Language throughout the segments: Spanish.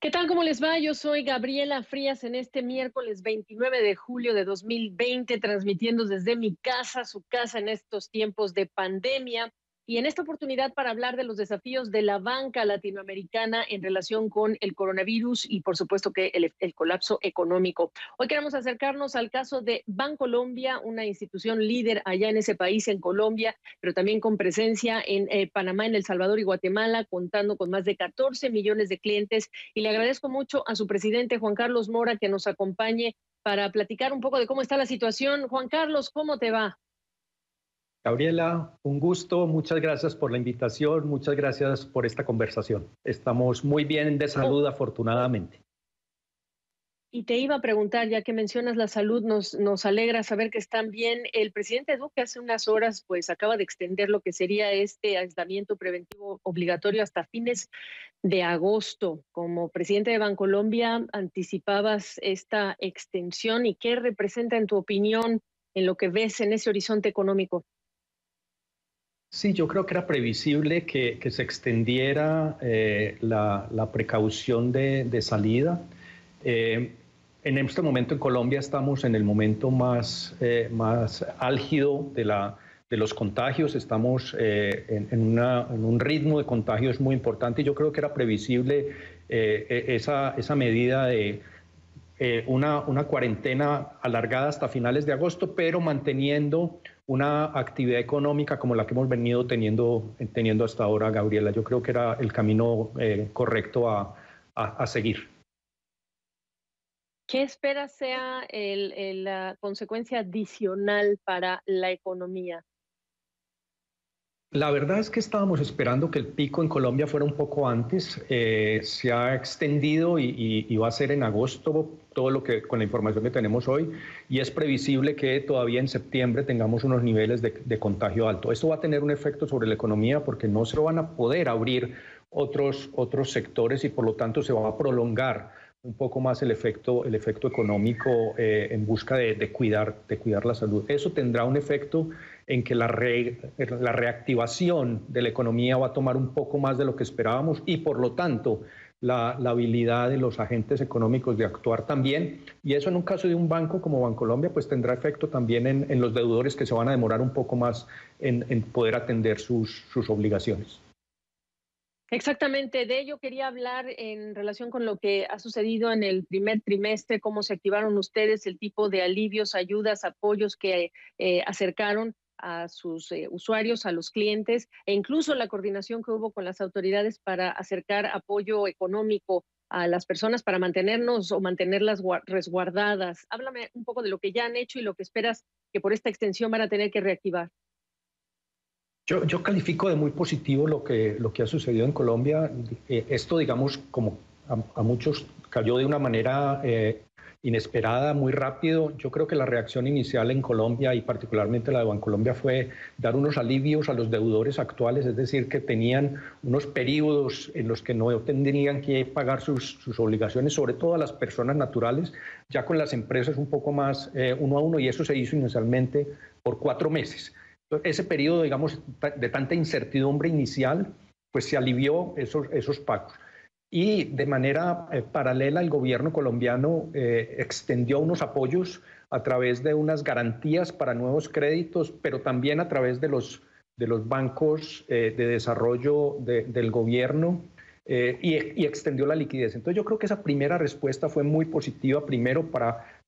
¿Qué tal? ¿Cómo les va? Yo soy Gabriela Frías en este miércoles 29 de julio de 2020, transmitiendo desde mi casa, su casa en estos tiempos de pandemia. Y en esta oportunidad para hablar de los desafíos de la banca latinoamericana en relación con el coronavirus y por supuesto que el colapso económico. Hoy queremos acercarnos al caso de Bancolombia, una institución líder allá en ese país, en Colombia, pero también con presencia en Panamá, en El Salvador y Guatemala, contando con más de 14 millones de clientes, y le agradezco mucho a su presidente, Juan Carlos Mora, que nos acompañe para platicar un poco de cómo está la situación. Juan Carlos, ¿cómo te va? Gabriela, un gusto, muchas gracias por la invitación, muchas gracias por esta conversación. Estamos muy bien de Oh, salud, afortunadamente. y te iba a preguntar, ya que mencionas la salud, nos alegra saber que están bien. El presidente Duque hace unas horas pues acaba de extender lo que sería este aislamiento preventivo obligatorio hasta fines de agosto. Como presidente de Bancolombia, ¿anticipabas esta extensión y qué representa en tu opinión en lo que ves en ese horizonte económico? Sí, yo creo que era previsible que se extendiera la precaución de salida. Eh, en este momento en Colombia estamos en el momento más álgido de los contagios, estamos en un ritmo de contagios muy importante y yo creo que era previsible esa medida de una cuarentena alargada hasta finales de agosto, pero manteniendo una actividad económica como la que hemos venido teniendo hasta ahora, Gabriela. Yo creo que era el camino correcto a seguir. ¿Qué esperas sea la consecuencia adicional para la economía? La verdad es que estábamos esperando que el pico en Colombia fuera un poco antes. Se ha extendido y va a ser en agosto todo lo que con la información que tenemos hoy, y es previsible que todavía en septiembre tengamos unos niveles de contagio alto. Esto va a tener un efecto sobre la economía porque no se van a poder abrir otros sectores y por lo tanto se va a prolongar un poco más el efecto económico en busca de cuidar la salud. Eso tendrá un efecto en que la reactivación de la economía va a tomar un poco más de lo que esperábamos y por lo tanto la habilidad de los agentes económicos de actuar también. Y eso en un caso de un banco como Bancolombia pues tendrá efecto también en los deudores que se van a demorar un poco más en poder atender sus obligaciones. Exactamente, de ello quería hablar en relación con lo que ha sucedido en el primer trimestre, cómo se activaron ustedes, el tipo de alivios, ayudas, apoyos que acercaron a sus usuarios, a los clientes, e incluso la coordinación que hubo con las autoridades para acercar apoyo económico a las personas para mantenernos o mantenerlas resguardadas. Háblame un poco de lo que ya han hecho y lo que esperas que por esta extensión van a tener que reactivar. Yo califico de muy positivo lo que ha sucedido en Colombia. Esto, digamos, como a muchos cayó de una manera inesperada, muy rápido. Yo creo que la reacción inicial en Colombia y particularmente la de Bancolombia fue dar unos alivios a los deudores actuales, es decir, que tenían unos periodos en los que no tendrían que pagar sus obligaciones, sobre todo a las personas naturales, ya con las empresas un poco más uno a uno, y eso se hizo inicialmente por 4 meses. Ese periodo, digamos, de tanta incertidumbre inicial, pues se alivió esos pagos. Y de manera paralela, el gobierno colombiano extendió unos apoyos a través de unas garantías para nuevos créditos, pero también a través de los bancos de desarrollo del gobierno y extendió la liquidez. Entonces yo creo que esa primera respuesta fue muy positiva, primero para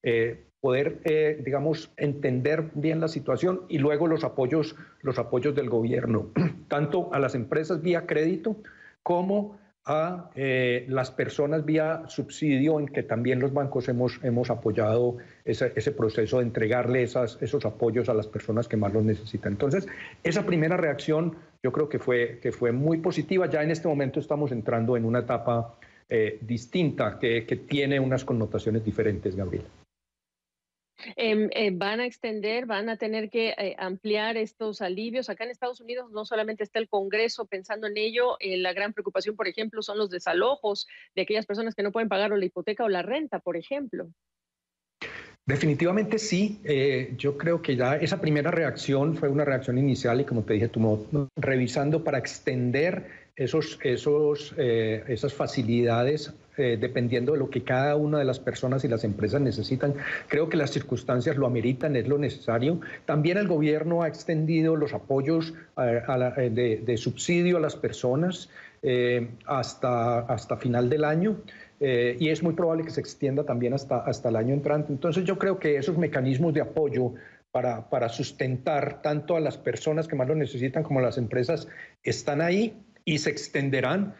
poder, digamos, entender bien la situación y luego los apoyos del gobierno, tanto a las empresas vía crédito como a las personas vía subsidio, en que también los bancos hemos apoyado ese proceso de entregarle esos apoyos a las personas que más los necesitan. Entonces, esa primera reacción yo creo que fue muy positiva. Ya en este momento estamos entrando en una etapa distinta que tiene unas connotaciones diferentes, Gabriela. Van a extender, van a tener que ampliar estos alivios. Acá en Estados Unidos no solamente está el Congreso pensando en ello, la gran preocupación, por ejemplo, son los desalojos de aquellas personas que no pueden pagar o la hipoteca o la renta, por ejemplo. Definitivamente sí, yo creo que ya esa primera reacción fue una reacción inicial y como te dije, revisando para extender esas facilidades dependiendo de lo que cada una de las personas y las empresas necesitan. Creo que las circunstancias lo ameritan, es lo necesario. También el gobierno ha extendido los apoyos de subsidio a las personas hasta final del año. Y es muy probable que se extienda también hasta el año entrante. Entonces yo creo que esos mecanismos de apoyo para sustentar tanto a las personas que más lo necesitan como a las empresas están ahí y se extenderán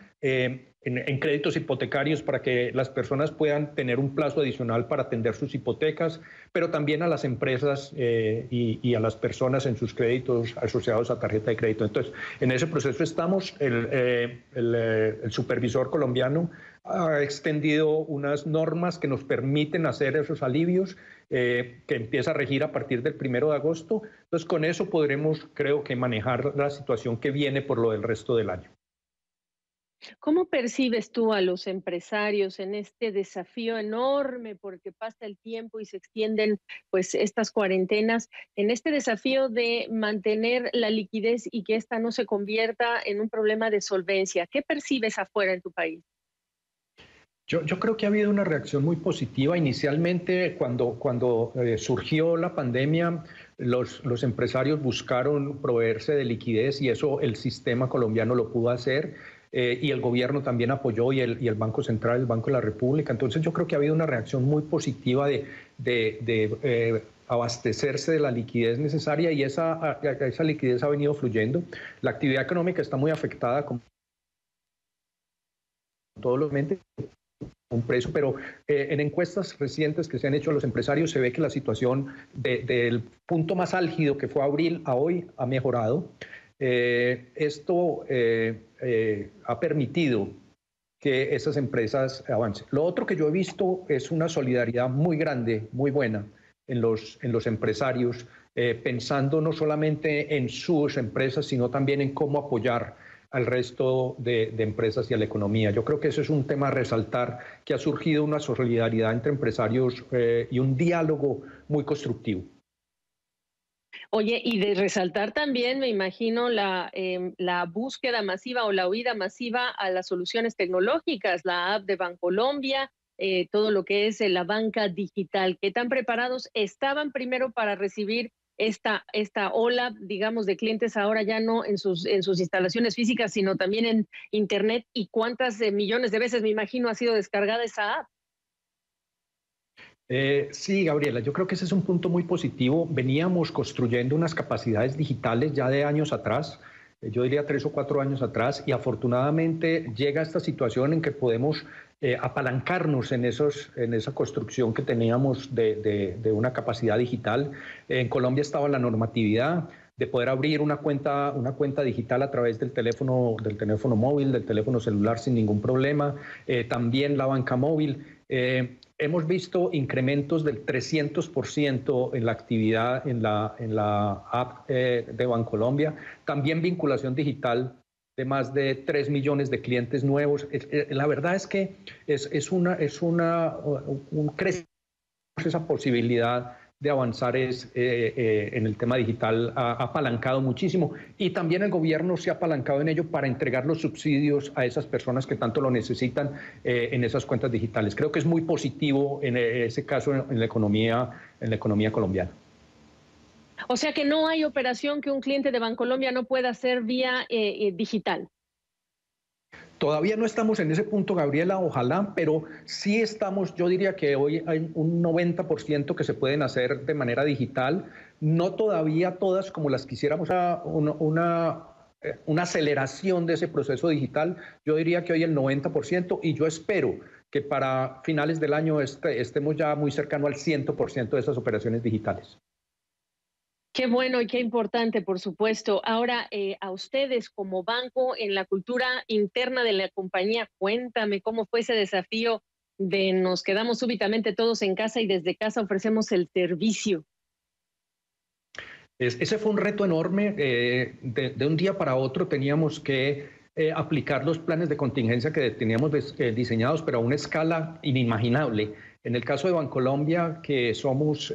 en créditos hipotecarios para que las personas puedan tener un plazo adicional para atender sus hipotecas, pero también a las empresas y a las personas en sus créditos asociados a tarjeta de crédito. Entonces, en ese proceso estamos. El supervisor colombiano ha extendido unas normas que nos permiten hacer esos alivios que empieza a regir a partir del 1 de agosto. Entonces, con eso podremos, creo que, manejar la situación que viene por lo del resto del año. ¿Cómo percibes tú a los empresarios en este desafío enorme porque pasa el tiempo y se extienden pues estas cuarentenas, en este desafío de mantener la liquidez y que esta no se convierta en un problema de solvencia? ¿Qué percibes afuera en tu país? Yo creo que ha habido una reacción muy positiva. Inicialmente, cuando surgió la pandemia, los empresarios buscaron proveerse de liquidez y eso el sistema colombiano lo pudo hacer. Y el gobierno también apoyó y el Banco Central, el Banco de la República. Entonces yo creo que ha habido una reacción muy positiva de abastecerse de la liquidez necesaria y esa liquidez ha venido fluyendo. La actividad económica está muy afectada como todos los meses, un precio, pero en encuestas recientes que se han hecho a los empresarios se ve que la situación del punto más álgido que fue abril a hoy ha mejorado. Esto ha permitido que esas empresas avancen. Lo otro que yo he visto es una solidaridad muy grande, muy buena en los empresarios, pensando no solamente en sus empresas, sino también en cómo apoyar al resto de empresas y a la economía. Yo creo que eso es un tema a resaltar, que ha surgido una solidaridad entre empresarios y un diálogo muy constructivo. Oye, y de resaltar también, me imagino, la búsqueda masiva o la huida masiva a las soluciones tecnológicas, la app de Bancolombia, todo lo que es la banca digital. ¿Qué tan preparados estaban primero para recibir esta ola, digamos, de clientes ahora ya no en sus instalaciones físicas, sino también en Internet? ¿Y cuántas millones de veces, me imagino, ha sido descargada esa app? Sí, Gabriela, yo creo que ese es un punto muy positivo. Veníamos construyendo unas capacidades digitales ya de años atrás, yo diría 3 o 4 años atrás, y afortunadamente llega esta situación en que podemos apalancarnos en esa construcción que teníamos de una capacidad digital. En Colombia estaba la normatividad de poder abrir una cuenta digital a través del teléfono móvil, del teléfono celular sin ningún problema, también la banca móvil. Hemos visto incrementos del 300% en la actividad en la app de Bancolombia, también vinculación digital de más de 3 millones de clientes nuevos. La verdad es que es un crecimiento, esa posibilidad de avanzar en el tema digital ha apalancado muchísimo y también el gobierno se ha apalancado en ello para entregar los subsidios a esas personas que tanto lo necesitan en esas cuentas digitales. Creo que es muy positivo en ese caso en la economía colombiana. O sea que no hay operación que un cliente de Bancolombia no pueda hacer vía digital. Todavía no estamos en ese punto, Gabriela, ojalá, pero sí estamos, yo diría que hoy hay un 90% que se pueden hacer de manera digital, no todavía todas como las quisiéramos, una aceleración de ese proceso digital, yo diría que hoy el 90% y yo espero que para finales del año estemos ya muy cercano al 100% de esas operaciones digitales. Qué bueno y qué importante, por supuesto. Ahora, a ustedes como banco, en la cultura interna de la compañía, cuéntame cómo fue ese desafío de nos quedamos súbitamente todos en casa y desde casa ofrecemos el servicio. Ese fue un reto enorme. De un día para otro teníamos que aplicar los planes de contingencia que teníamos diseñados, pero a una escala inimaginable. En el caso de Bancolombia, que somos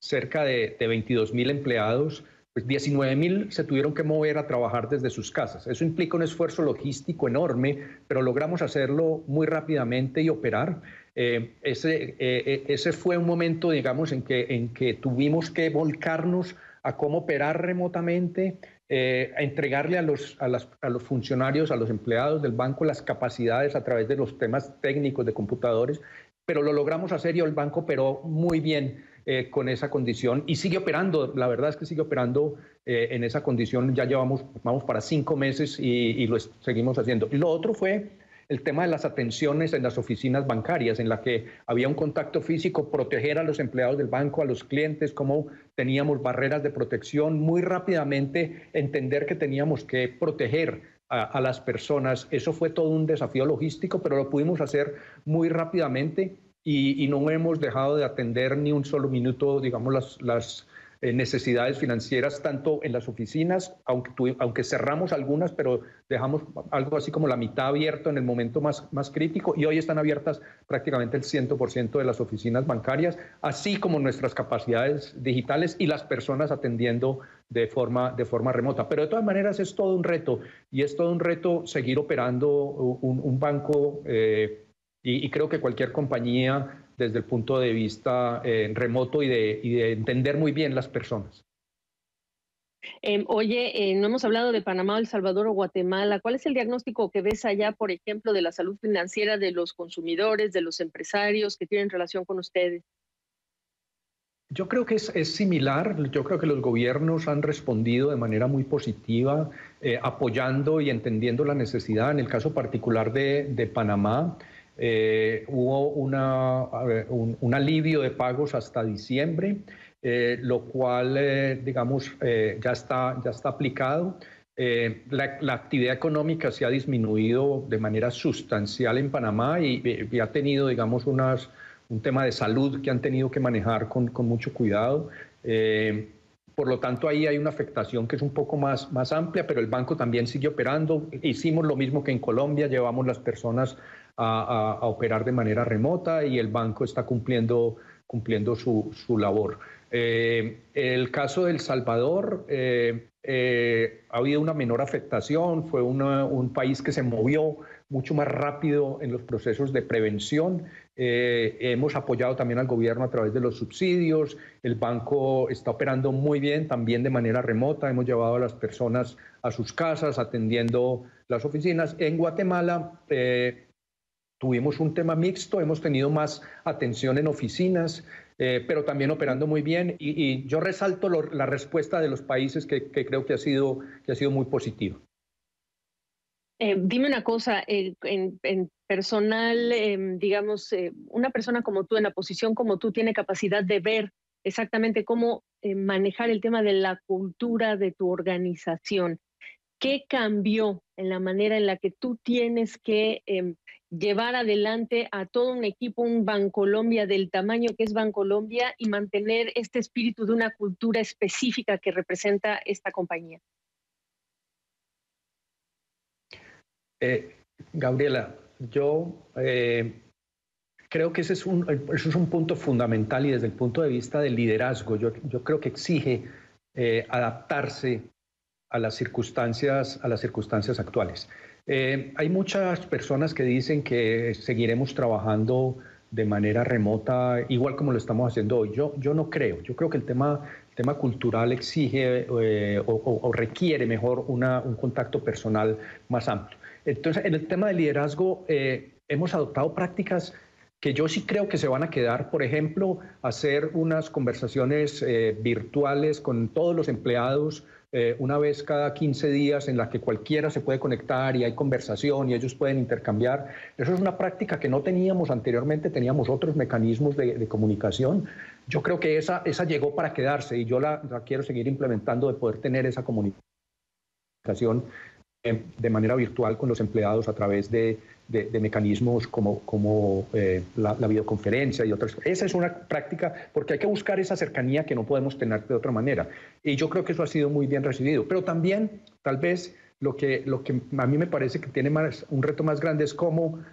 cerca de 22.000 empleados, pues 19.000 se tuvieron que mover a trabajar desde sus casas. Eso implica un esfuerzo logístico enorme, pero logramos hacerlo muy rápidamente y operar. Ese fue un momento, digamos, en que tuvimos que volcarnos a cómo operar remotamente, a entregarle a los funcionarios, a los empleados del banco las capacidades a través de los temas técnicos de computadores, pero lo logramos hacer y el banco operó muy bien con esa condición y sigue operando. La verdad es que sigue operando en esa condición. Ya vamos para 5 meses y lo seguimos haciendo. Y lo otro fue el tema de las atenciones en las oficinas bancarias, en la que había un contacto físico, proteger a los empleados del banco, a los clientes, cómo teníamos barreras de protección, muy rápidamente entender que teníamos que proteger a las personas. Eso fue todo un desafío logístico, pero lo pudimos hacer muy rápidamente y no hemos dejado de atender ni un solo minuto, digamos, las necesidades financieras, tanto en las oficinas, aunque cerramos algunas, pero dejamos algo así como la mitad abierto en el momento más crítico, y hoy están abiertas prácticamente el 100% de las oficinas bancarias, así como nuestras capacidades digitales y las personas atendiendo de forma remota. Pero de todas maneras es todo un reto, y es todo un reto seguir operando un banco, y creo que cualquier compañía desde el punto de vista remoto y de entender muy bien las personas. Oye, no hemos hablado de Panamá, El Salvador o Guatemala. ¿Cuál es el diagnóstico que ves allá, por ejemplo, de la salud financiera de los consumidores, de los empresarios que tienen relación con ustedes? Yo creo que es similar. Yo creo que los gobiernos han respondido de manera muy positiva, apoyando y entendiendo la necesidad. En el caso particular de Panamá, hubo un alivio de pagos hasta diciembre, lo cual, digamos, ya está aplicado. La actividad económica se ha disminuido de manera sustancial en Panamá y ha tenido, digamos, un tema de salud que han tenido que manejar con mucho cuidado. Por lo tanto, ahí hay una afectación que es un poco más amplia, pero el banco también sigue operando. Hicimos lo mismo que en Colombia, llevamos las personas a operar de manera remota y el banco está cumpliendo su labor. El caso de El Salvador, ha habido una menor afectación, fue un país que se movió mucho más rápido en los procesos de prevención. Hemos apoyado también al gobierno a través de los subsidios. El banco está operando muy bien, también de manera remota. Hemos llevado a las personas a sus casas, atendiendo las oficinas. En Guatemala tuvimos un tema mixto, hemos tenido más atención en oficinas, pero también operando muy bien. Y yo resalto la respuesta de los países que creo que ha sido muy positiva. Dime una cosa, en personal, digamos, una persona como tú, en la posición como tú, tiene capacidad de ver exactamente cómo manejar el tema de la cultura de tu organización. ¿Qué cambió en la manera en la que tú tienes que llevar adelante a todo un equipo, un Bancolombia del tamaño que es Bancolombia, y mantener este espíritu de una cultura específica que representa esta compañía? Gabriela, yo creo que ese es un punto fundamental, y desde el punto de vista del liderazgo, yo creo que exige adaptarse a las circunstancias actuales. Hay muchas personas que dicen que seguiremos trabajando de manera remota, igual como lo estamos haciendo hoy. Yo no creo. Yo creo que el tema cultural exige o requiere mejor un contacto personal más amplio. Entonces, en el tema del liderazgo, hemos adoptado prácticas que yo sí creo que se van a quedar. Por ejemplo, hacer unas conversaciones virtuales con todos los empleados una vez cada 15 días, en la que cualquiera se puede conectar y hay conversación y ellos pueden intercambiar. Eso es una práctica que no teníamos anteriormente, teníamos otros mecanismos de comunicación. Yo creo que esa llegó para quedarse, y yo la quiero seguir implementando, de poder tener esa comunicación de manera virtual con los empleados a través de mecanismos como la videoconferencia y otras. Esa es una práctica, porque hay que buscar esa cercanía que no podemos tener de otra manera. Y yo creo que eso ha sido muy bien recibido. Pero también, tal vez, lo que a mí me parece que tiene un reto más grande es cómo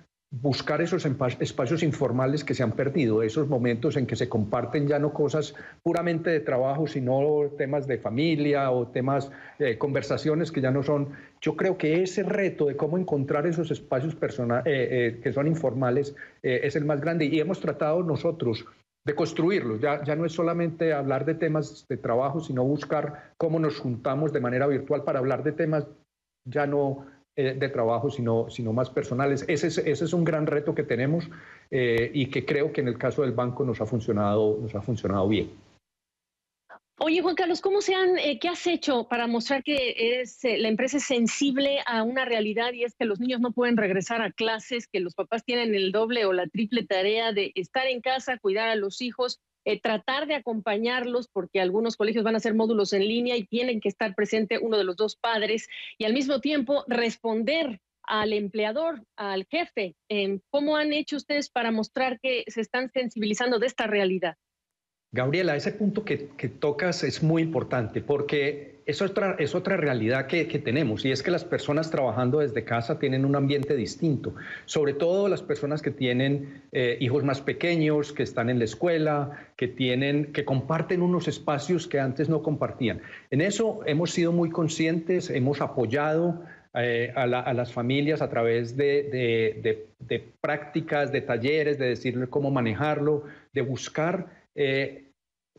buscar esos espacios informales que se han perdido, esos momentos en que se comparten ya no cosas puramente de trabajo, sino temas de familia o temas, conversaciones que ya no son. Yo creo que ese reto de cómo encontrar esos espacios que son informales es el más grande y hemos tratado nosotros de construirlos. Ya no es solamente hablar de temas de trabajo, sino buscar cómo nos juntamos de manera virtual para hablar de temas ya no de trabajo, sino más personales. Ese es un gran reto que tenemos y que creo que en el caso del banco nos ha funcionado bien. Oye, Juan Carlos, ¿qué has hecho para mostrar que la empresa es sensible a una realidad y es que los niños no pueden regresar a clases, que los papás tienen el doble o la triple tarea de estar en casa, cuidar a los hijos, tratar de acompañarlos porque algunos colegios van a hacer módulos en línea y tienen que estar presente uno de los dos padres y al mismo tiempo responder al empleador, al jefe? ¿Cómo han hecho ustedes para mostrar que se están sensibilizando de esta realidad? Gabriela, ese punto que tocas es muy importante porque es otra realidad que tenemos y es que las personas trabajando desde casa tienen un ambiente distinto, sobre todo las personas que tienen hijos más pequeños, que están en la escuela, que comparten unos espacios que antes no compartían. En eso hemos sido muy conscientes, hemos apoyado a las familias a través de prácticas, de talleres, de decirles cómo manejarlo, de buscar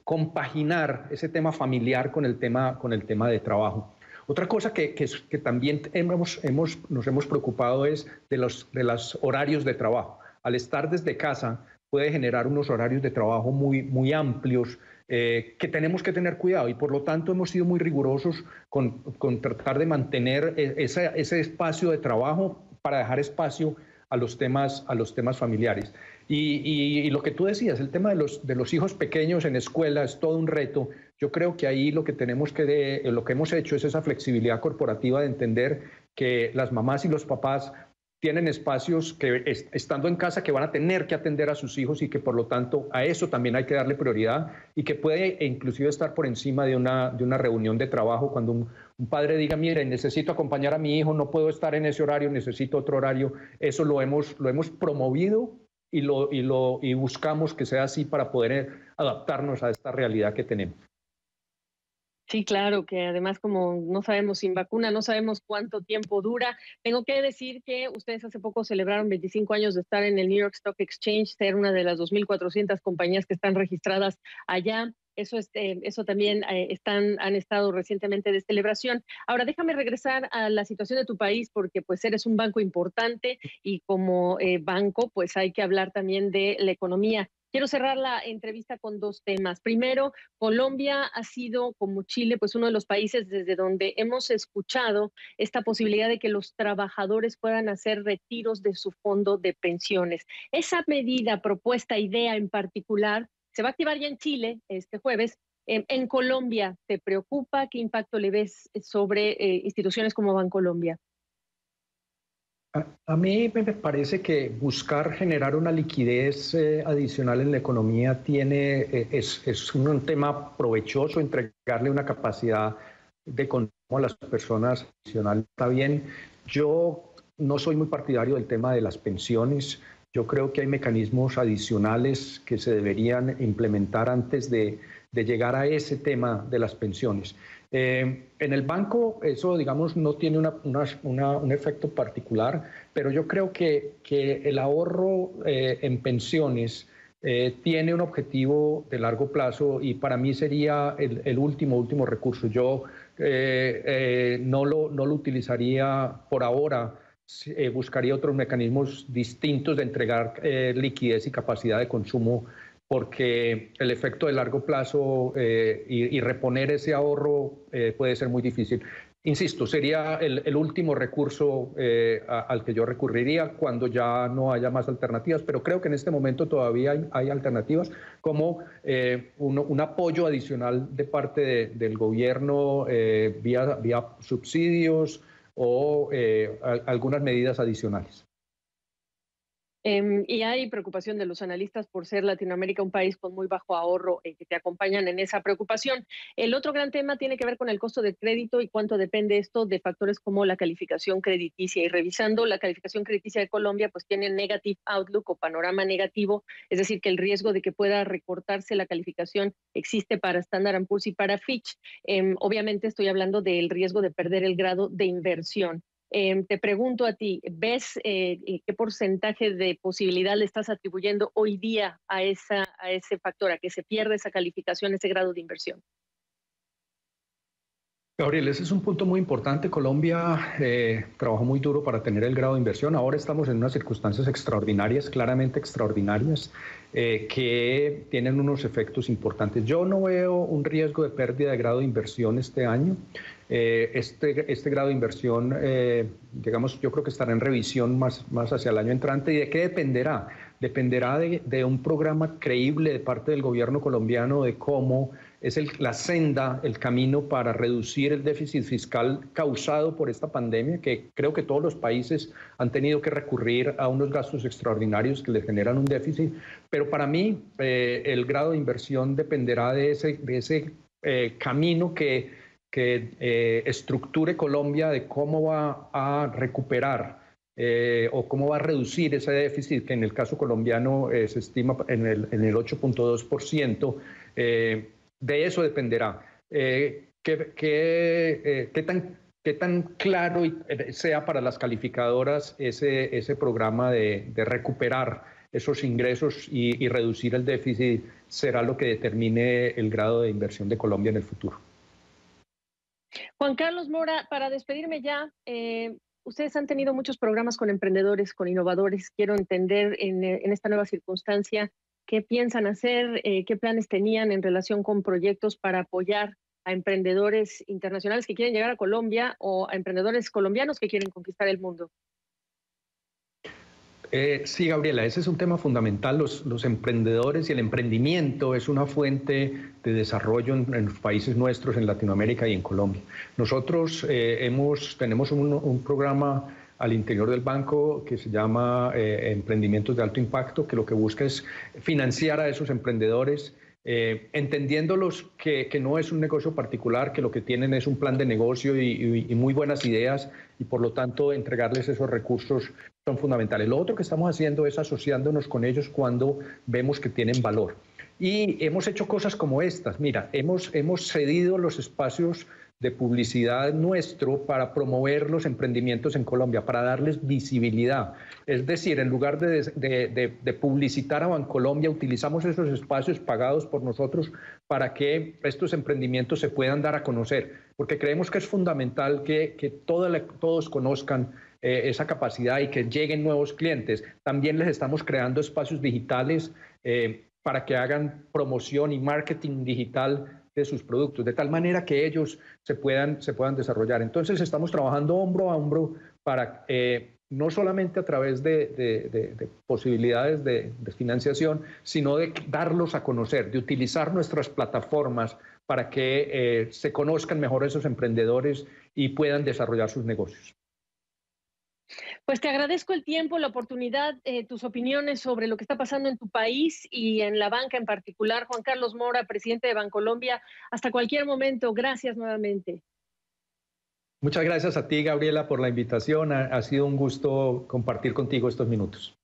compaginar ese tema familiar con el tema de trabajo. Otra cosa que también nos hemos preocupado es de los horarios de trabajo. Al estar desde casa puede generar unos horarios de trabajo muy amplios que tenemos que tener cuidado y por lo tanto hemos sido muy rigurosos con tratar de mantener ese espacio de trabajo para dejar espacio a los temas familiares. Y lo que tú decías, el tema de los hijos pequeños en escuela es todo un reto. Yo creo que ahí lo que hemos hecho es esa flexibilidad corporativa de entender que las mamás y los papás tienen espacios que estando en casa que van a tener que atender a sus hijos y que por lo tanto a eso también hay que darle prioridad y que puede inclusive estar por encima de una reunión de trabajo cuando un padre diga, mire, necesito acompañar a mi hijo, no puedo estar en ese horario, necesito otro horario. Eso lo hemos promovido y buscamos que sea así para poder adaptarnos a esta realidad que tenemos. Sí, claro, que además como no sabemos sin vacuna, no sabemos cuánto tiempo dura. Tengo que decir que ustedes hace poco celebraron 25 años de estar en el New York Stock Exchange, ser una de las 2.400 compañías que están registradas allá. Eso también han estado recientemente de celebración. Ahora déjame regresar a la situación de tu país porque pues eres un banco importante y como banco pues hay que hablar también de la economía. Quiero cerrar la entrevista con dos temas. Primero, Colombia ha sido, como Chile, pues uno de los países desde donde hemos escuchado esta posibilidad de que los trabajadores puedan hacer retiros de su fondo de pensiones. Esa medida, propuesta, idea en particular, se va a activar ya en Chile este jueves. En Colombia, ¿te preocupa? ¿Qué impacto le ves sobre instituciones como Bancolombia? A mí me parece que buscar generar una liquidez adicional en la economía es un tema provechoso, entregarle una capacidad de consumo a las personas adicional. Está bien, yo no soy muy partidario del tema de las pensiones. Yo creo que hay mecanismos adicionales que se deberían implementar antes de llegar a ese tema de las pensiones. En el banco eso, digamos, no tiene un efecto particular, pero yo creo que el ahorro en pensiones tiene un objetivo de largo plazo y para mí sería el último recurso. Yo no lo utilizaría por ahora, buscaría otros mecanismos distintos de entregar liquidez y capacidad de consumo porque el efecto de largo plazo y reponer ese ahorro puede ser muy difícil. Insisto, sería el último recurso al que yo recurriría cuando ya no haya más alternativas, pero creo que en este momento todavía hay alternativas como un apoyo adicional de parte del gobierno vía subsidios o algunas medidas adicionales. Y hay preocupación de los analistas por ser Latinoamérica un país con muy bajo ahorro, que te acompañan en esa preocupación. El otro gran tema tiene que ver con el costo del crédito y cuánto depende esto de factores como la calificación crediticia. Y revisando la calificación crediticia de Colombia, pues tiene negative outlook o panorama negativo, es decir, que el riesgo de que pueda recortarse la calificación existe para Standard & Poor's y para Fitch. Obviamente estoy hablando del riesgo de perder el grado de inversión. Te pregunto a ti, ¿ves qué porcentaje de posibilidad le estás atribuyendo hoy día a ese factor, a que se pierda esa calificación, ese grado de inversión? Gabriel, ese es un punto muy importante. Colombia trabajó muy duro para tener el grado de inversión. Ahora estamos en unas circunstancias extraordinarias, claramente extraordinarias, que tienen unos efectos importantes. Yo no veo un riesgo de pérdida de grado de inversión este año. Este grado de inversión, digamos, yo creo que estará en revisión más hacia el año entrante. ¿Y de qué dependerá? Dependerá de un programa creíble de parte del gobierno colombiano de cómo es la senda, el camino para reducir el déficit fiscal causado por esta pandemia, que creo que todos los países han tenido que recurrir a unos gastos extraordinarios que les generan un déficit. Pero para mí, el grado de inversión dependerá de ese camino que estructure Colombia, de cómo va a recuperar o cómo va a reducir ese déficit, que en el caso colombiano se estima en el 8.2%. De eso dependerá. ¿Qué tan claro sea para las calificadoras ese programa de recuperar esos ingresos y reducir el déficit será lo que determine el grado de inversión de Colombia en el futuro? Juan Carlos Mora, para despedirme ya, ustedes han tenido muchos programas con emprendedores, con innovadores. Quiero entender en esta nueva circunstancia qué piensan hacer, qué planes tenían en relación con proyectos para apoyar a emprendedores internacionales que quieren llegar a Colombia o a emprendedores colombianos que quieren conquistar el mundo. Sí, Gabriela, ese es un tema fundamental. Los emprendedores y el emprendimiento es una fuente de desarrollo en los países nuestros, en Latinoamérica y en Colombia. Nosotros tenemos un programa al interior del banco que se llama Emprendimientos de Alto Impacto, que lo que busca es financiar a esos emprendedores, entendiéndolos que no es un negocio particular, que lo que tienen es un plan de negocio y muy buenas ideas, y por lo tanto entregarles esos recursos son fundamentales. Lo otro que estamos haciendo es asociándonos con ellos cuando vemos que tienen valor. Y hemos hecho cosas como estas. Mira, hemos cedido los espacios de publicidad nuestro para promover los emprendimientos en Colombia, para darles visibilidad. Es decir, en lugar de publicitar a Bancolombia, utilizamos esos espacios pagados por nosotros para que estos emprendimientos se puedan dar a conocer, porque creemos que es fundamental que todos conozcan esa capacidad y que lleguen nuevos clientes. También les estamos creando espacios digitales para que hagan promoción y marketing digital de sus productos, de tal manera que ellos se puedan desarrollar. Entonces estamos trabajando hombro a hombro para no solamente a través de posibilidades de financiación, sino de darlos a conocer, de utilizar nuestras plataformas para que se conozcan mejor esos emprendedores y puedan desarrollar sus negocios. Pues te agradezco el tiempo, la oportunidad, tus opiniones sobre lo que está pasando en tu país y en la banca en particular. Juan Carlos Mora, presidente de Bancolombia. Hasta cualquier momento. Gracias nuevamente. Muchas gracias a ti, Gabriela, por la invitación. Ha sido un gusto compartir contigo estos minutos.